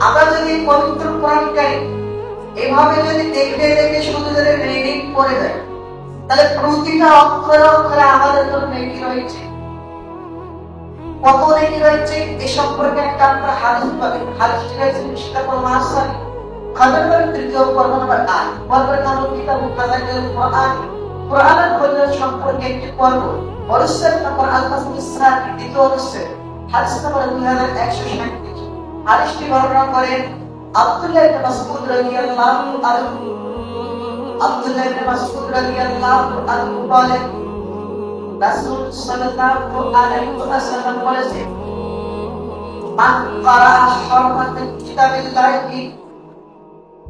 আমরা যদি পবিত্র কোরআন কারীম এভাবে যদি দেখে দেখে শুধু যদি রিডিং করে যাই, তাহলে প্রতিটা অক্ষরে অক্ষরে আমাদের জন্য নেকি রয়েছে। কত নেকি রয়েছে এ সম্পর্কে একটা আমরা হাদিস পাবেন। হাদিসটি রয়েছে মিশকাতুল মাসাল খবরের তৃতীয় পর্ব নম্বর 8। পর্বের নাম কিতাবুল ফাযাইলুল কুরআন। কুরআনের ফজিলত সম্পর্কে একটি পর্ব। অনুচ্ছেদ নম্বর আল-ফাসল ইসরাফি দ্বিতীয় অনুচ্ছেদ, হাদিস নম্বর 2137। হাদিসটি বর্ণনা করেন আব্দুল্লাহ ইবনে মাসউদ রাদিয়াল্লাহু আনহু। আব্দুল্লাহ ইবনে মাসউদ রাদিয়াল্লাহু আনহু বলেন, রাসূল সাল্লাল্লাহু আলাইহি ওয়াসাল্লাম বলেছেন, মান ক্বারা হারফাতান কিতাবিল্লাহি,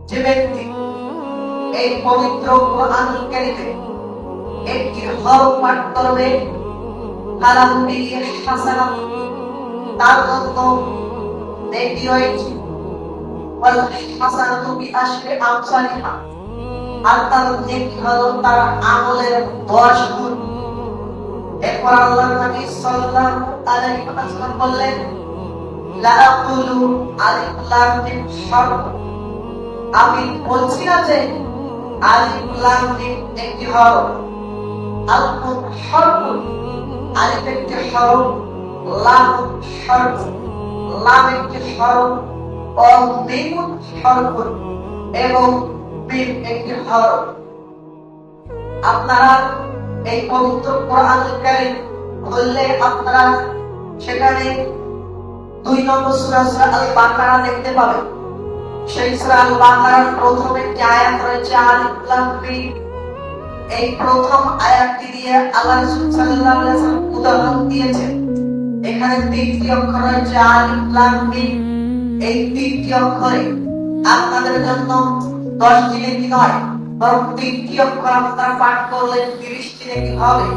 যে ব্যক্তি এই পবিত্র কোরআনুল কারীমে একটি হরফ পাঠ করবে, কালাম বিহি হাসানাত, তার জন্য নেকি রয়েছে। ওয়াল হাসানাতু বিআশরি আমসালিহা, আর তার নেকি হলো তার আমলের 10 গুণ। এরপর আল্লাহর নবী সাল্লাল্লাহু আলাইহি ওয়াসাল্লাম বললেন, লা আকুলু আলিফ লাম মিম হরফ, আমি বলছি না যে আলিফ লাম মিম একটি হরফ। আলিফ হরফ, আলিফ একটি হরফ, লাম হরফ, লাম একটি হরফ, ও মিম হরফ, এবং মিম একটি হরফ। আপনারা এই পবিত্র কোরআনুল কারীম খুললে আপনারা সেখানে 2 নম্বর সূরা আল বাকারা দেখতে পাবেন। সেই সূরা আল বাকারার প্রথম একটি আয়াত রয়েছে আলিফ লাম মিম। এই প্রথম আয়াতটি দিয়ে আল্লাহ রাসূল সাল্লাল্লাহু আলাইহি ওয়াসাল্লাম উদাহরণ দিয়েছেন। এখানে 3টি অক্ষর রয়েছে আলিফ লাম মিম। এই 3টি অক্ষরে আপনাদের জন্য 10টি নেকি নয়, বরং 3টি অক্ষর আপনারা পাঠ করলে 30টি নেকি হবে।